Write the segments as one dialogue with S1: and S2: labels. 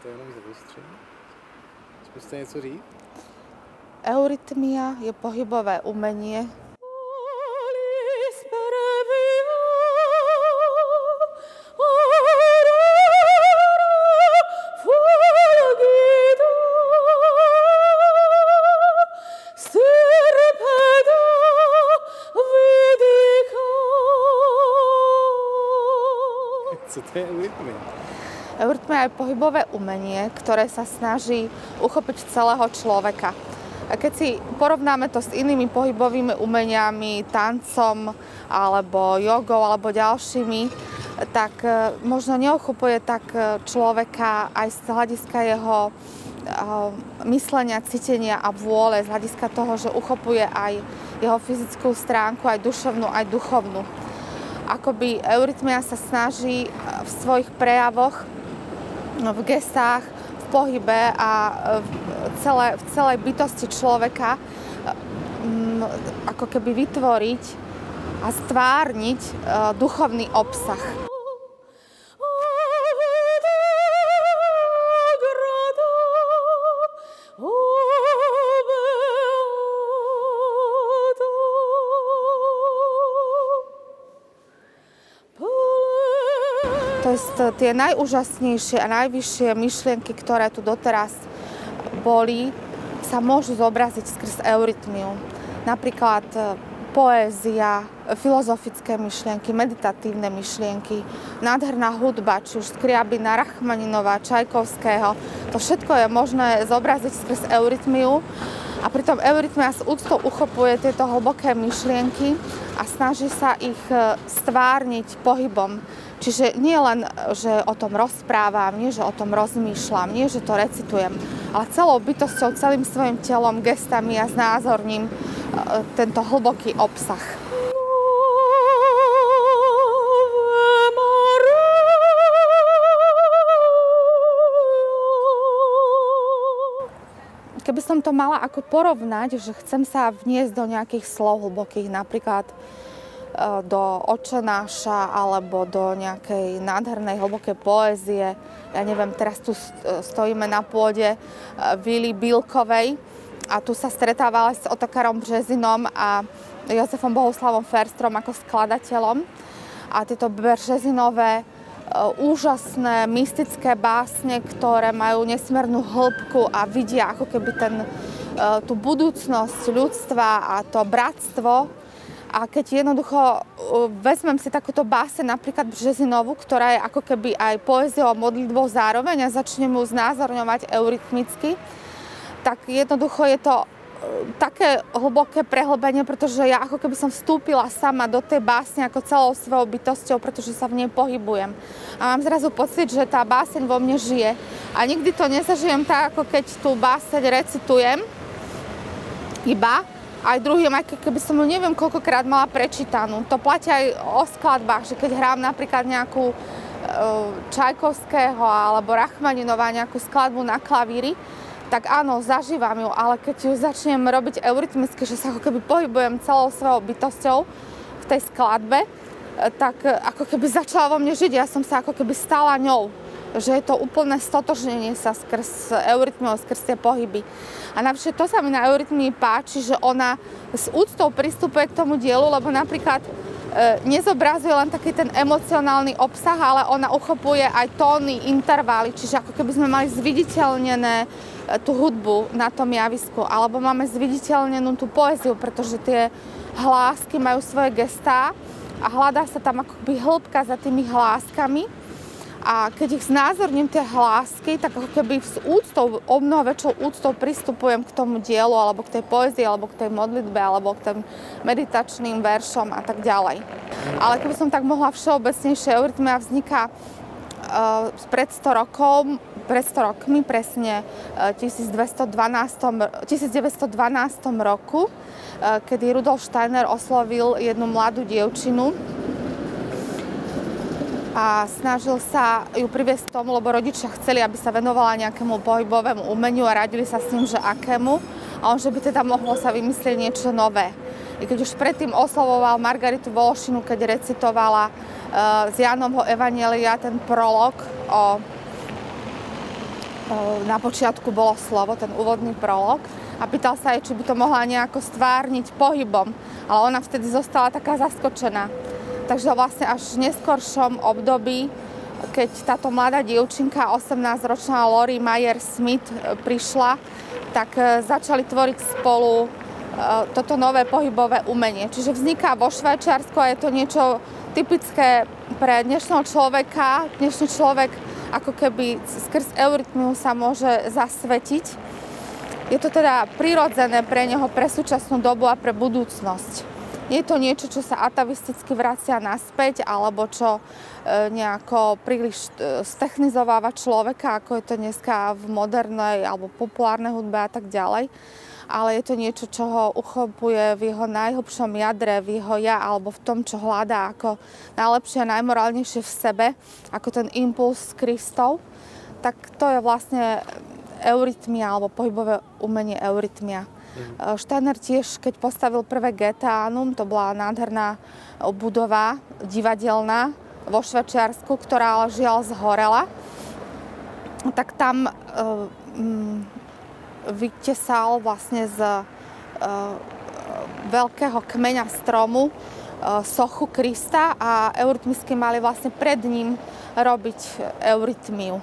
S1: to jenom z vystření? Zkuste něco říct?
S2: Eurytmia je pohybové umenie.
S1: Co to je eurytmia?
S2: Eurytmia je pohybové umenie, ktoré sa snaží uchopiť celého človeka. A keď si porovnáme to s inými pohybovými umeniami, tancom, alebo jogou, alebo ďalšími, tak možno neuchopuje tak človeka aj z hľadiska jeho myslenia, cítenia a vôle, z hľadiska toho, že uchopuje aj jeho fyzickú stránku, aj duševnú, aj duchovnú. Akoby eurytmia sa snaží v svojich prejavoch, v gestách, v pohybe a v celej bytosti človeka ako keby vytvoriť a stvárniť duchovný obsah. To sú tie najúžasnejšie a najvyššie myšlienky, ktoré tu doteraz boli, sa môžu zobraziť skrz eurytmiu. Napríklad poézia, filozofické myšlienky, meditatívne myšlienky, nádherná hudba, či už Skriabina, Rachmaninova, Čajkovského. To všetko je možné zobraziť skrz eurytmiu. A pritom eurytmia s úctou uchopuje tieto hlboké myšlienky a snaží sa ich stvárniť pohybom. Čiže nie len, že o tom rozprávam, nie, že o tom rozmýšľam, nie, že to recitujem, ale celou bytosťou, celým svojim telom, gestami a znázorním tento hlboký obsah. Keby som to mala ako porovnať, že chcem sa vniesť do nejakých slov hlbokých, napríklad do Otčenáša alebo do nejakej nádhernej hlbokej poézie. Ja neviem, teraz tu stojíme na pôde Vily Bílkovej a tu sa stretávali s Otokarom Březinom a Jozefom Bohuslavom Ferstrom ako skladateľom. A tieto Březinové úžasné, mystické básne, ktoré majú nesmiernú hĺbku a vidia ako keby tú budúcnosť ľudstva a to bratstvo. A keď jednoducho vezmem si takúto báseň, napríklad Březinovú, ktorá je ako keby aj poéziou a modlitbou zároveň a začnem ju znázorňovať eurytmicky, tak jednoducho je to také hlboké prehlbenie, pretože ja ako keby som vstúpila sama do tej básne ako celou svojou bytosťou, pretože sa v nej pohybujem. A mám zrazu pocit, že tá báseň vo mne žije. A nikdy to nezažijem tak, ako keď tú báseň recitujem iba, aj druhým, aj keby som ju neviem koľkokrát mala prečítanú. To platí aj o skladbách, že keď hrám napríklad nejakú Čajkovského alebo Rachmaninova nejakú skladbu na klavíri, tak áno, zažívam ju, ale keď ju začnem robiť eurytmicky, že sa ako keby pohybujem celou svojou bytosťou v tej skladbe, tak ako keby začala vo mne žiť. Ja som sa ako keby stala ňou. Že je to úplné stotožnenie sa skrz eurytmiou, skrz tie pohyby. A navyše to sa mi na eurytmii páči, že ona s úctou pristupuje k tomu dielu, lebo napríklad nezobrazuje len taký ten emocionálny obsah, ale ona uchopuje aj tóny, intervaly, čiže ako keby sme mali zviditeľnené tú hudbu na tom javisku, alebo máme zviditeľnenú tú poéziu, pretože tie hlásky majú svoje gestá a hľadá sa tam akoby hĺbka za tými hláskami. A keď ich znázorním tie hlásky, tak ako keby s úctou, o mnoho väčšou úctou pristupujem k tomu dielu, alebo k tej poézii, alebo k tej modlitbe, alebo k tým meditačným veršom a tak ďalej. Ale keby som tak mohla všeobecnejšie, eurytmia vzniká pred 100 rokmi, presne 1912 roku, kedy Rudolf Steiner oslovil jednu mladú dievčinu, a snažil sa ju priviesť k tomu, lebo rodičia chceli, aby sa venovala nejakému pohybovému umeniu a radili sa s ním, že akému. A on, že by teda mohlo sa vymyslieť niečo nové. I keď už predtým oslovoval Margaritu Vološinu, keď recitovala z Jánovho evanjelia ten prolog o na počiatku bolo slovo, ten úvodný prolog, a pýtal sa jej, či by to mohla nejako stvárniť pohybom, ale ona vtedy zostala taká zaskočená. Takže vlastne až v neskoršom období, keď táto mladá dievčinka, 18-ročná Lori Mayer Smith, prišla, tak začali tvoriť spolu toto nové pohybové umenie. Čiže vzniká vo Švajčiarsku a je to niečo typické pre dnešného človeka. Dnešný človek ako keby skrz eurytmiu sa môže zasvetiť. Je to teda prirodzené pre neho, pre súčasnú dobu a pre budúcnosť. Nie je to niečo, čo sa atavisticky vracia naspäť, alebo čo nejako príliš stechnizováva človeka, ako je to dneska v modernej alebo populárnej hudbe a tak ďalej. Ale je to niečo, čo ho uchopuje v jeho najhlbšom jadre, v jeho ja, alebo v tom, čo hľadá ako najlepšie a najmorálnejšie v sebe, ako ten impuls Kristov. Tak to je vlastne eurytmia, alebo pohybové umenie eurytmia. Steiner tiež, keď postavil prvé Goetheanum, to bola nádherná budova divadelná vo Švajčiarsku, ktorá ale žiaľ zhorela, tak tam vytesal vlastne z veľkého kmeňa stromu sochu Krista a eurytmisky mali vlastne pred ním robiť eurytmiu.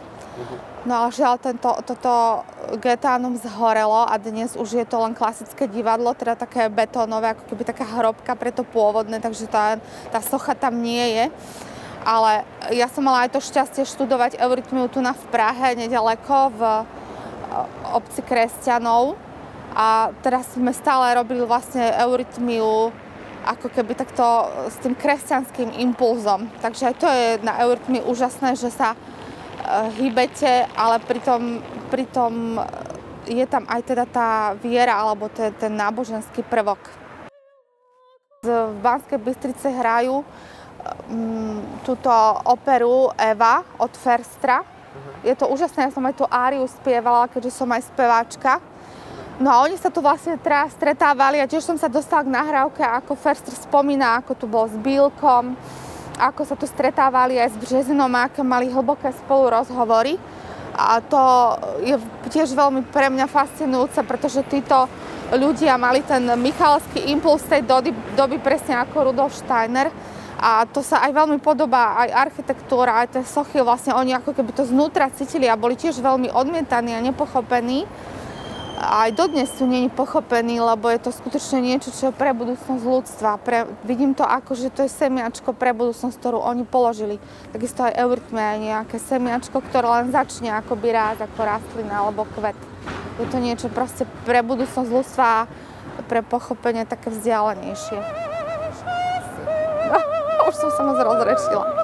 S2: No ale žiaľ, toto Goetheanum zhorelo a dnes už je to len klasické divadlo, teda také betónové, ako keby taká hrobka pre to pôvodné, takže tá socha tam nie je. Ale ja som mala aj to šťastie študovať eurytmiu tu v Prahe, nedaleko v obci kresťanov. A teraz sme stále robili vlastne eurytmiu ako keby takto s tým kresťanským impulzom. Takže aj to je na eurytmii úžasné, že sa hýbete, ale pritom je tam aj teda tá viera alebo ten náboženský prvok. V Banskej Bystrici hrajú túto operu Eva od Förstra. Je to úžasné, ja som aj tú áriu spievala, keďže som aj speváčka. No a oni sa tu vlastne teraz stretávali a tiež som sa dostala k nahrávke, ako Förster spomína, ako tu bol s Bílkom, ako sa tu stretávali aj s Březinom, aké mali hlboké spolu rozhovory. A to je tiež veľmi pre mňa fascinujúce, pretože títo ľudia mali ten michalský impuls tej doby presne ako Rudolf Steiner. A to sa aj veľmi podobá, aj architektúra, aj tie sochy, vlastne oni ako keby to znútra cítili a boli tiež veľmi odmietaní a nepochopení. A aj dodnes sú nie pochopení, lebo je to skutočne niečo, čo je pre budúcnosť ľudstva. Vidím to ako, že to je semiačko pre budúcnosť, ktorú oni položili. Takisto aj eurytmia je nejaké semiačko, ktoré len začne akoby rásť ako rastlina alebo kvet. Je to niečo proste pre budúcnosť ľudstva a pre pochopenie také vzdialenejšie. Už som sa moc rozrečila.